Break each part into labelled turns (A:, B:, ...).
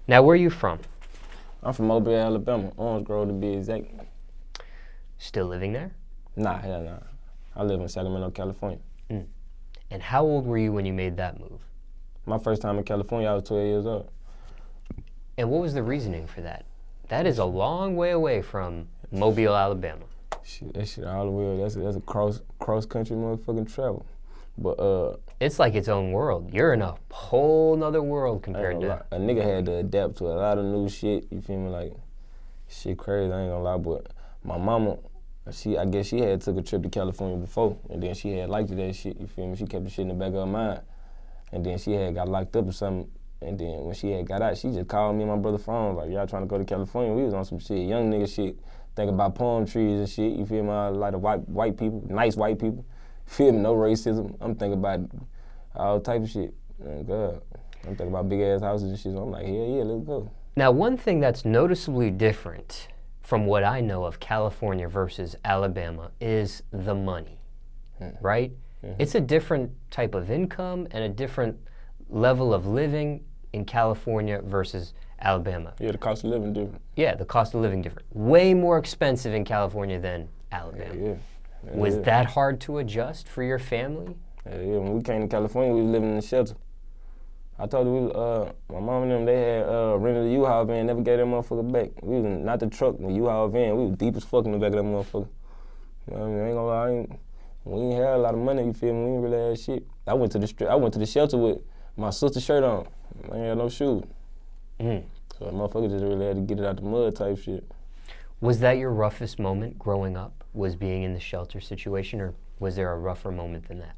A: Now, where are you from?
B: I'm from Mobile, Alabama, Orange Grove to be exact.
A: Still living there?
B: Nah, hell nah. I live in Sacramento, California.
A: And how old were you when you made that move?
B: My first time in California, I was 12 years old.
A: And what was the reasoning for that? That is a long way away from Mobile, Alabama.
B: Shit, that shit all the way. That's a cross country motherfucking travel. But
A: it's like its own world. You're in a whole nother world compared to
B: a nigga had to adapt to a lot of new shit. You feel me? Like shit crazy. I ain't gonna lie, but my mama, I guess she had took a trip to California before, and then she had liked that shit. You feel me? She kept the shit in the back of her mind, and then she had got locked up or something. And then when she had got out, she just called me and my brother phone like, y'all trying to go to California? We was on some shit, young nigga shit, thinking about palm trees and shit. You feel me? Like the white people, nice white people. Feel me? No racism. I'm thinking about all type of shit. Oh God, I'm thinking about big ass houses and shit. So I'm like, yeah, let's go.
A: Now, one thing that's noticeably different from what I know of California versus Alabama is the money, right? Mm-hmm. It's a different type of income and a different level of living in California versus Alabama.
B: Yeah, the cost of living different.
A: Yeah, the cost of living different. Way more expensive in California than Alabama.
B: Yeah.
A: Was that hard to adjust for your family?
B: Yeah, when we came to California, we was living in the shelter. I told you, my mom and them, they had rented a U-Haul van, never gave that motherfucker back. We was not the truck, the U-Haul van. We was deep as fuck in the back of that motherfucker. You know what I mean? I ain't gonna lie, we ain't had a lot of money, you feel me? We ain't really had shit. I went to the shelter with my sister's shirt on. I ain't had no shoes. So the motherfucker just really had to get it out the mud type shit.
A: Was that your roughest moment growing up, was being in the shelter situation, or was there a rougher moment than that?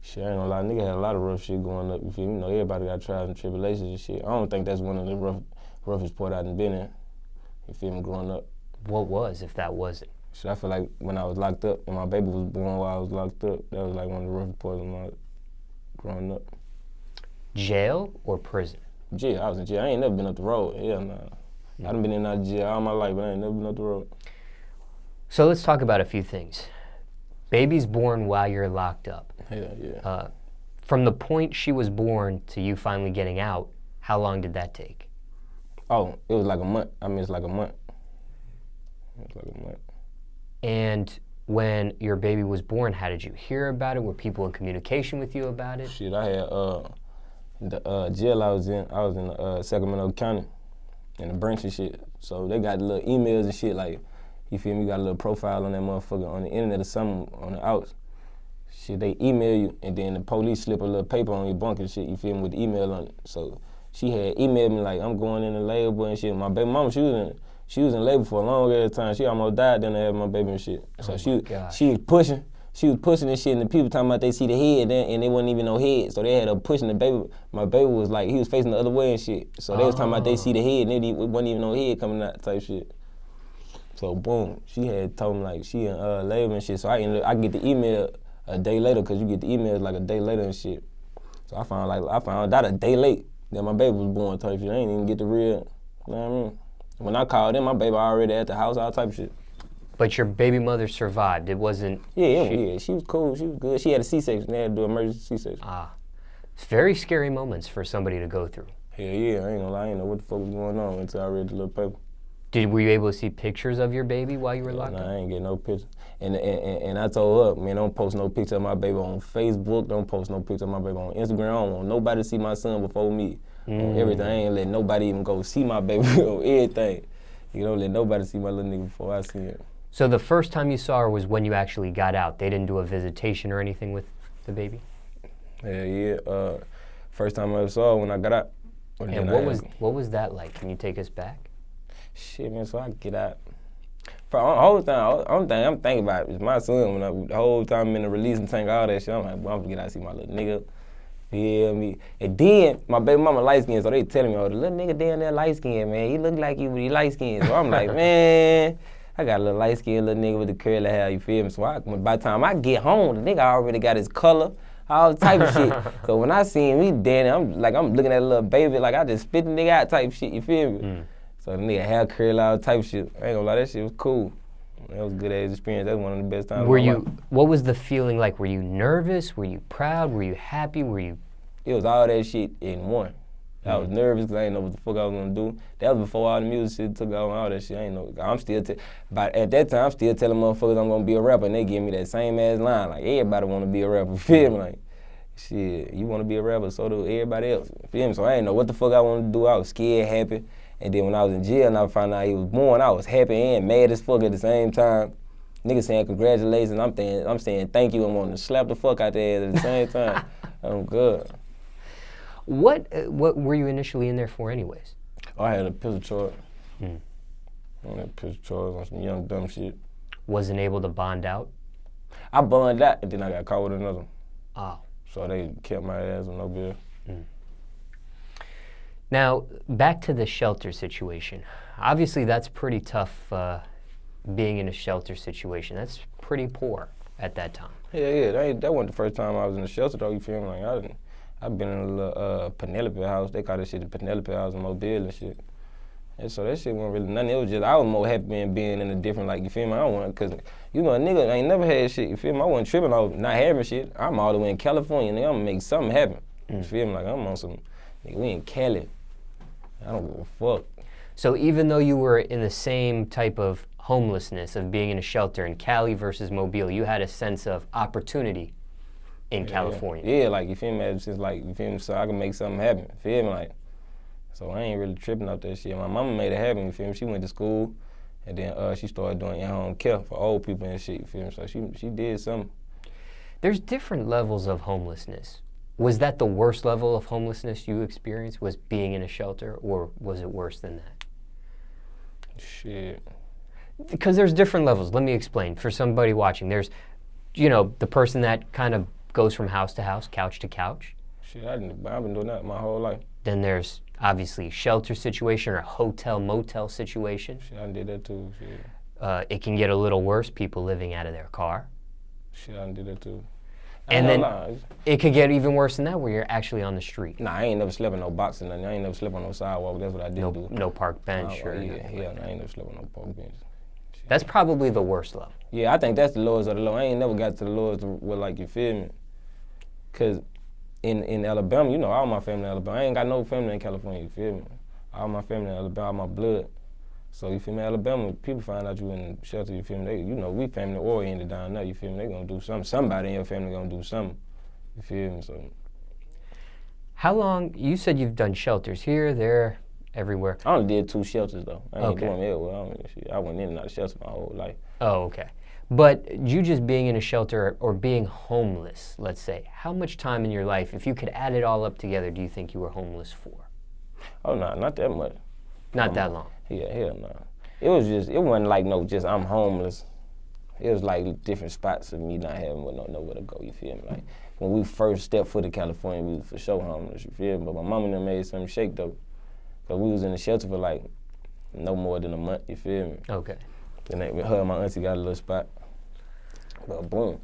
B: Shit, I ain't gonna lie, nigga had a lot of rough shit going up, you feel me? You know, everybody got trials and tribulations and shit. I don't think that's one of the roughest part I done been in, you feel me, growing up.
A: What was, if that wasn't?
B: Shit, I feel like when I was locked up and my baby was born while I was locked up, that was like one of the roughest parts of my growing up.
A: Jail or prison?
B: Jail, I was in jail. I ain't never been up the road, hell nah. I done been in and out of jail all my life, but I ain't never been up the road.
A: So let's talk about a few things. Baby's born while you're locked up.
B: Yeah.
A: From the point she was born to you finally getting out, how long did that take?
B: Oh, it was like a month. It's like a month. It was like a month.
A: And when your baby was born, how did you hear about it? Were people in communication with you about it?
B: Shit, I had the jail I was in Sacramento County in the branch and shit. So they got little emails and shit like, you feel me, got a little profile on that motherfucker on the internet or something on the outs. Shit, they email you and then the police slip a little paper on your bunk and shit, you feel me, with the email on it. So she had emailed me like, I'm going in the labor and shit. My baby mama, she was in labor for a long ass time. She almost died then I had my baby and shit. So she was pushing this shit and the people talking about they see the head and they wasn't even no head. So they had her pushing the baby. My baby was like, he was facing the other way and shit. So they was talking about they see the head and it wasn't even no head coming out type shit. So boom, she had told me like she in labor and shit. So I get the email a day later because you get the emails like a day later and shit. So I found out a day late that my baby was born type shit. I ain't even get the real, you know what I mean? When I called in, my baby already at the house, all type of shit.
A: But your baby mother survived. It wasn't...
B: Yeah, she was cool. She was good. She had a C-section. They had to do an emergency C-section.
A: It's very scary moments for somebody to go through.
B: Hell yeah, I ain't gonna lie. I didn't know what the fuck was going on until I read the little paper.
A: Were you able to see pictures of your baby while you were locked up?
B: Nah, I ain't get no pictures. And I told her, man, don't post no picture of my baby on Facebook. Don't post no picture of my baby on Instagram. I don't want nobody to see my son before me. On everything. I ain't let nobody even go see my baby on everything. You don't let nobody see my little nigga before I see him.
A: So the first time you saw her was when you actually got out. They didn't do a visitation or anything with the baby?
B: Yeah. First time I ever saw her when I got out.
A: And what was that like? Can you take us back?
B: Shit, man, so I get out. For the whole time, only thing I'm thinking about is my son. The whole time I'm in the releasing tank, all that shit, I'm like, boy, I'm gonna get out and see my little nigga. Feel me? And then my baby mama light skinned, so they telling me, oh, the little nigga down there light skinned, man. He look like you, but he light skinned. So I'm like, man, I got a little light skinned little nigga with the curly hair, you feel me? So by the time I get home, the nigga already got his color, all type of shit. So when I see him, he down there, I'm looking at a little baby, like I just spit the nigga out type shit, you feel me? So the nigga hair curl out type shit. I ain't gonna lie, that shit was cool. That was a good ass experience. That was one of the best times of my life.
A: What was the feeling like? Were you nervous? Were you proud? Were you happy?
B: It was all that shit in one. I was nervous because I didn't know what the fuck I was gonna do. That was before all the music shit took off and all that shit. I ain't know. But at that time, I'm still telling motherfuckers I'm gonna be a rapper, and they give me that same ass line. Like, everybody wanna be a rapper, feel me? Like, shit, you wanna be a rapper, so do everybody else, feel me? So I didn't know what the fuck I wanted to do. I was scared, happy. And then when I was in jail and I found out he was born, I was happy and mad as fuck at the same time. Niggas saying congratulations, I'm saying thank you, and wanting to slap the fuck out their ass at the same time. I'm good.
A: What were you initially in there for anyways?
B: Oh, I had a pistol charge. I had a pistol charge on some young dumb shit.
A: Wasn't able to bond out?
B: I bonded out, and then I got caught with another one.
A: Oh.
B: So they kept my ass with no bill.
A: Now, back to the shelter situation. Obviously, that's pretty tough being in a shelter situation. That's pretty poor at that time.
B: Yeah, that wasn't the first time I was in a shelter though, you feel me? Like, I've been in a little Penelope house. They call that shit the Penelope house in Mobile and shit. And so that shit wasn't really nothing. It was just, I was more happy being in a different, like, you feel me? I don't want, cause, you know, a nigga ain't never had shit, you feel me? I wasn't tripping off not having shit. I'm all the way in California, nigga, I'm gonna make something happen. You feel me? Like, I'm on some, nigga, we in Cali. I don't give a fuck.
A: So even though you were in the same type of homelessness of being in a shelter in Cali versus Mobile, you had a sense of opportunity in California.
B: Yeah, like, you feel me? It's just like, you feel me? So I can make something happen, you feel me? Like, so I ain't really tripping off that shit. My mama made it happen, you feel me? She went to school, and then she started doing in-home care for old people and shit, you feel me? So she did something.
A: There's different levels of homelessness. Was that the worst level of homelessness you experienced, was being in a shelter, or was it worse than that?
B: Shit.
A: Because there's different levels. Let me explain. For somebody watching, there's, you know, the person that kind of goes from house to house, couch to couch.
B: Shit, I've been doing that my whole life.
A: Then there's obviously shelter situation or hotel, motel situation.
B: Shit, I did that too, shit.
A: It can get a little worse, people living out of their car.
B: Shit, I did that too.
A: And then it could get even worse than that, where you're actually on the street.
B: Nah, I ain't never slept in no box or nothing. I ain't never slept on no sidewalk. That's what I did do.
A: No park bench or
B: I ain't never slept on no park bench. Shit.
A: That's probably the worst level.
B: Yeah, I think that's the lowest of the low. I ain't never got to the lowest where, like, you feel me? Cause in Alabama, you know, all my family in Alabama. I ain't got no family in California, you feel me? All my family in Alabama, all my blood. So, you feel me? Alabama, people find out you in shelter, you feel me? You know, we family oriented down there, you feel me? They gonna do something. Somebody in your family gonna do something. You feel me? So,
A: how long, you said you've done shelters here, there, everywhere.
B: I only did 2 shelters though. I ain't
A: Okay.
B: doing everywhere. I went in and out of shelter my whole life.
A: Oh, okay. But you just being in a shelter or being homeless, let's say, how much time in your life, if you could add it all up together, do you think you were homeless for?
B: Oh no, not that much.
A: Not that long.
B: Yeah, hell no. It wasn't like just I'm homeless. It was like different spots of me not having nowhere to go, you feel me? Like, when we first stepped foot in California, we was for sure homeless, you feel me? But my mama and them made something shake though. Cause we was in the shelter for like no more than a month, you feel me?
A: Okay.
B: Then her and my auntie got a little spot. But boom.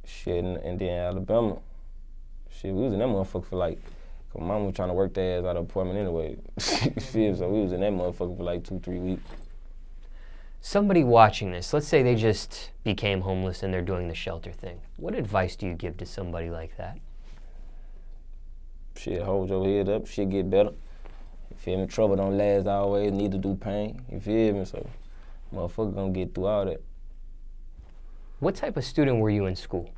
B: Shit, and then Alabama, shit, we was in that motherfucker for like, cause mama was trying to work their ass out of the apartment anyway. You feel me? So we was in that motherfucker for like 2-3 weeks.
A: Somebody watching this, let's say they just became homeless and they're doing the shelter thing. What advice do you give to somebody like that?
B: Shit, hold your head up, shit get better. You feel me? Trouble don't last always, neither do pain. You feel me? So, motherfucker gonna get through all that.
A: What type of student were you in school?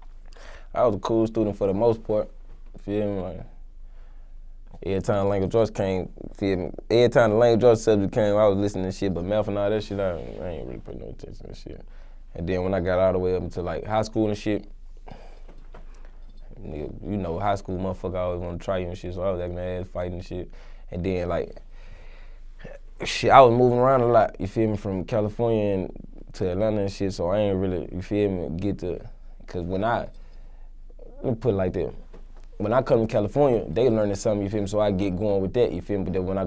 B: I was a cool student for the most part. You feel me? Like, every time the language arts came, feel me? Every time the language arts subject came, I was listening to shit, but math and all that shit, I ain't really paying no attention to shit. And then when I got all the way up into like high school and shit, you know, high school motherfucker always want to try you and shit, so I was acting ass, fighting and shit. And then like, shit, I was moving around a lot, you feel me, from California to Atlanta and shit, so I ain't really, you feel me, cause let me put it like that. When I come to California, they learning something, you feel me, so I get going with that, you feel me, but then when I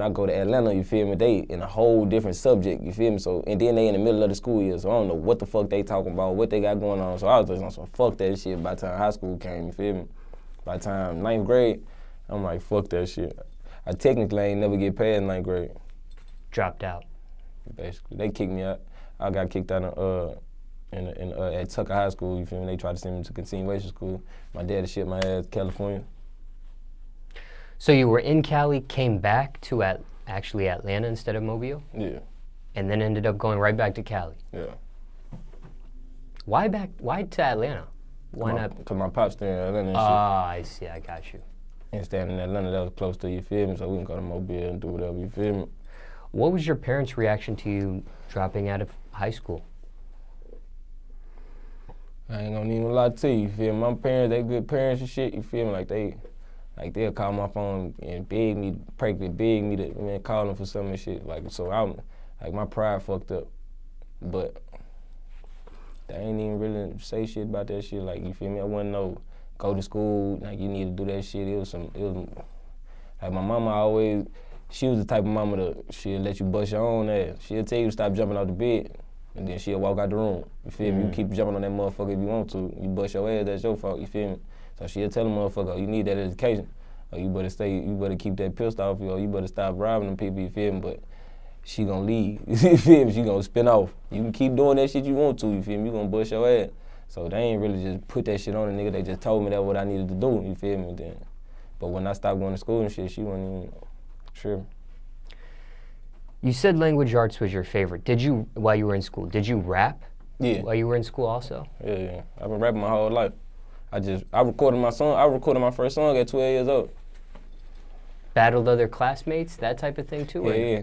B: go to Atlanta, you feel me, they in a whole different subject, you feel me, so, and then they in the middle of the school year, so I don't know what the fuck they talking about, what they got going on, so I was just on some fuck that shit by the time high school came, you feel me. By the time 9th grade, I'm like, fuck that shit. I technically ain't never get past 9th grade.
A: Dropped out.
B: Basically, they kicked me out. I got kicked out at Tucker High School, you feel me? They tried to send me to continuation school. My daddy shipped my ass to California.
A: So you were in Cali, came back to actually Atlanta instead of Mobile?
B: Yeah.
A: And then ended up going right back to Cali?
B: Yeah.
A: Why to Atlanta? Why not?
B: Because my pops staying in Atlanta and shit.
A: Ah, I see, I got you.
B: And staying in Atlanta, that was close to, you feel me? So we can go to Mobile and do whatever, you feel me?
A: What was your parents' reaction to you dropping out of high school?
B: I ain't gonna even lie to you, you feel me? My parents, they good parents and shit, you feel me? They'll call my phone and practically beg me to, call them for some of this shit. So my pride fucked up. But they ain't even really say shit about that shit, you feel me? I wasn't go to school, you need to do that shit. It was my mama she was the type of mama she'll let you bust your own ass. She'll tell you to stop jumping out the bed, and then she'll walk out the room. You feel me? You keep jumping on that motherfucker if you want to. You bust your ass, that's your fault, you feel me? So she'll tell the motherfucker, you need that education. Or you better keep that pistol off you, or you better stop robbing them people, you feel me? But she gonna leave, you feel me? She gonna spin off. You can keep doing that shit you want to, you feel me? You gonna bust your ass. So they ain't really just put that shit on a nigga, they just told me that's what I needed to do, you feel me? But when I stopped going to school and shit, she wasn't even sure.
A: You said language arts was your favorite. While you were in school, did you rap?
B: Yeah.
A: While you were in school also?
B: Yeah. I've been rapping my whole life. I recorded my first song at 12 years old.
A: Battled other classmates, that type of thing too?
B: Yeah.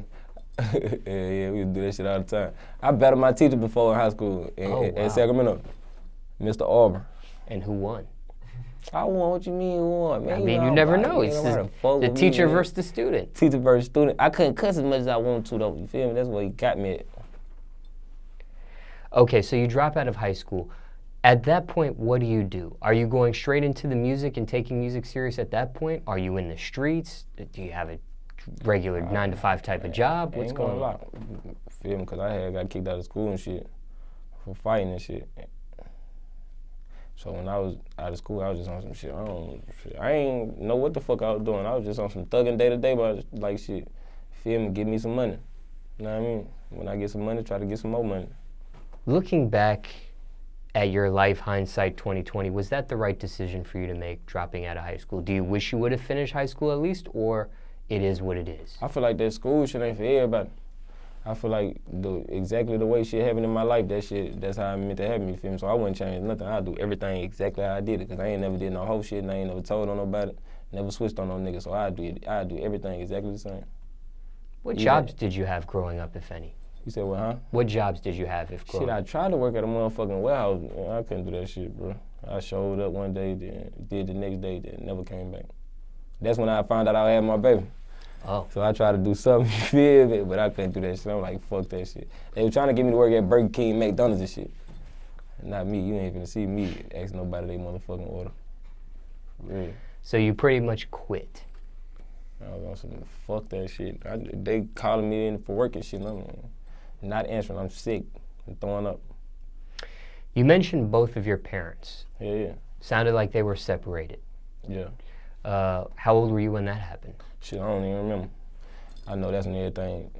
B: Yeah, we would do that shit all the time. I battled my teacher before in high school in Sacramento, Mr. Auburn.
A: And who won?
B: I won. What you mean who won? Man,
A: I mean, you never know. It's the teacher versus the student.
B: Teacher versus student. I couldn't cuss as much as I wanted to, though. You feel me? That's what he got me at.
A: Okay, so you drop out of high school. At that point, what do? Are you going straight into the music and taking music serious at that point? Are you in the streets? Do you have a regular 9-to-5 type of job? What's going on?
B: Feel me? Because I got kicked out of school and shit for fighting and shit. So when I was out of school, I was just on some shit. I ain't know what the fuck I was doing. I was just on some thugging day to day, but like shit. Feel me? Give me some money. You know what I mean? When I get some money, try to get some more money.
A: Looking back at your life, hindsight 2020, was that the right decision for you to make, dropping out of high school? Do you wish you would have finished high school at least, or it is what it is?
B: I feel like that school shit ain't for everybody. I feel like exactly the way shit happened in my life, that's how I meant to happen, you feel me? So I wouldn't change nothing. I'd do everything exactly how I did it, because I ain't never did no whole shit, and I ain't never told on nobody, never switched on no nigga, so I'd do everything exactly the same.
A: What jobs did you have growing up, if any?
B: You said what, huh?
A: What jobs did you have, if growing up?
B: Shit, I tried to work at a motherfucking warehouse. I couldn't do that shit, bro. I showed up one day, then did the next day, then never came back. That's when I found out I had my baby.
A: Oh.
B: So I tried to do something, you feel me? But I couldn't do that shit. I'm like, fuck that shit. They were trying to get me to work at Burger King, McDonald's and shit. Not me. You ain't gonna see me ask nobody they motherfucking order. Really.
A: So you pretty much quit.
B: I was on some fuck that shit. They calling me in for work and shit. I'm not answering. I'm sick and throwing up.
A: You mentioned both of your parents.
B: Yeah.
A: Sounded like they were separated.
B: Yeah.
A: How old were you when that happened?
B: Shit, I don't even remember. I know that's when everything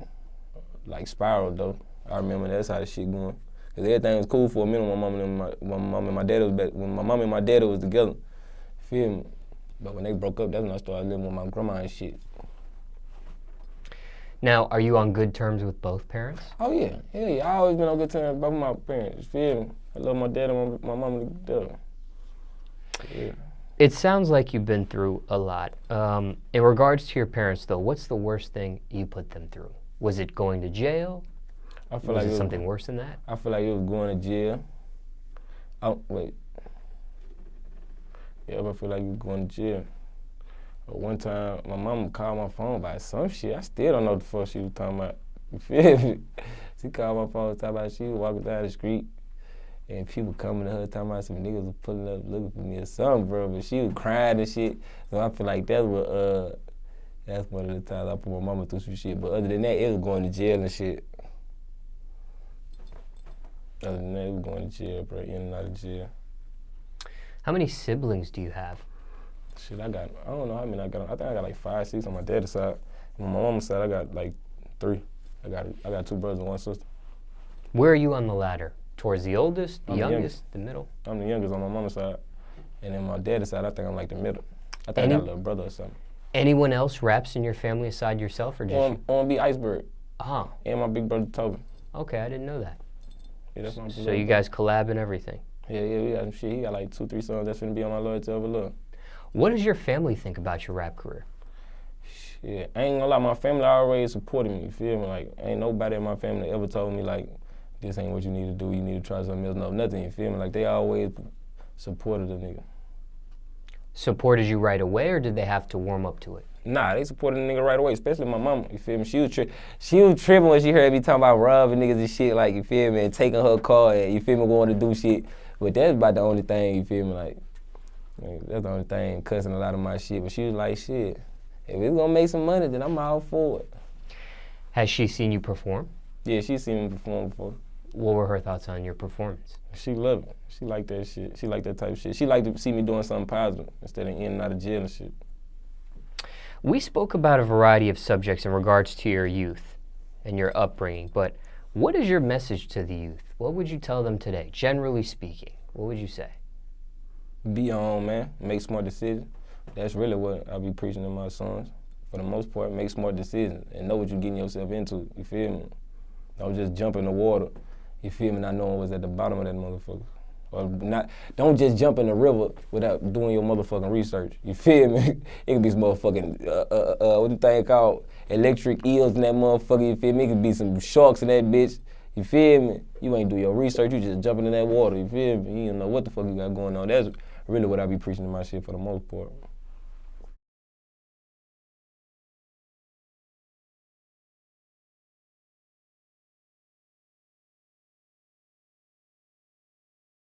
B: spiraled though. I remember that's how the shit going. Cause everything was cool for a minute when my mom and my daddy was back. When my mom and my daddy was together, feel me? But when they broke up, that's when I started living with my grandma and shit.
A: Now, are you on good terms with both parents?
B: Oh yeah, I always been on good terms with both my parents. Feel me? I love my dad and my mama together. Yeah.
A: It sounds like you've been through a lot. In regards to your parents, though, what's the worst thing you put them through? Was it going to jail?
B: I feel
A: was
B: like
A: it something worse than that?
B: I feel like it was going to jail. Oh, wait. Yeah, I feel like you was going to jail. But one time, my mama called my phone about some shit. I still don't know what the fuck she was talking about. You feel me? She called my phone talking about she was walking down the street and people coming to her talking about some niggas was pulling up looking for me or something, bro. But she was crying and shit. So I feel like that's one of the times I put my mama through some shit. But other than that, it was going to jail and shit. Other than that, it was going to jail, bro. In and out of jail.
A: How many siblings do you have?
B: Shit, I don't know how many I got. I think I got like 5, 6 on my dad's side. On my mama's side, I got like 3. I got 2 brothers and 1 sister.
A: Where are you on the ladder? Towards the oldest, the youngest, the middle?
B: I'm the youngest on my mama's side. And then my dad's side, I think I'm like the middle. I think I got a little brother or something.
A: Anyone else raps in your family aside yourself, or just you?
B: OMB Iceberg.
A: Uh-huh.
B: And my big brother Toby.
A: Okay, I didn't know that.
B: Yeah, that's my
A: So you guys collab and everything?
B: Yeah, we got some shit. He got like 2-3 songs that's finna be on my Loyalty Over Love.
A: What does your family think about your rap career?
B: Shit, I ain't gonna lie, my family always supported me, you feel me? Like, ain't nobody in my family ever told me, like, this ain't what you need to do, you need to try something else. No, nothing, you feel me? Like, they always supported the nigga.
A: Supported you right away, or did they have to warm up to it?
B: Nah, they supported the nigga right away, especially my mama, you feel me? She was tripping when she heard me talking about robbing niggas and shit, like, you feel me? And taking her car and, you feel me, going to do shit. But that's about the only thing, you feel me? Like, that's the only thing, cussing a lot of my shit. But she was like, shit, if it's gonna make some money, then I'm all for it.
A: Has she seen you perform?
B: Yeah, she seen me perform before.
A: What were her thoughts on your performance?
B: She loved it. She liked that shit. She liked that type of shit. She liked to see me doing something positive instead of in and out of jail and shit.
A: We spoke about a variety of subjects in regards to your youth and your upbringing, but what is your message to the youth? What would you tell them today, generally speaking? What would you say?
B: Be your own man, make smart decisions. That's really what I be preaching to my sons. For the most part, make smart decisions and know what you're getting yourself into, you feel me? Don't just jump in the water, you feel me, not knowing what's at the bottom of that motherfucker. Or don't just jump in the river without doing your motherfucking research, you feel me? It could be some motherfucking, what the thing called, electric eels in that motherfucker, you feel me? It could be some sharks in that bitch, you feel me? You ain't do your research, you just jumping in that water, you feel me? You don't know what the fuck you got going on. That's really what I be preaching to my shit for the most part.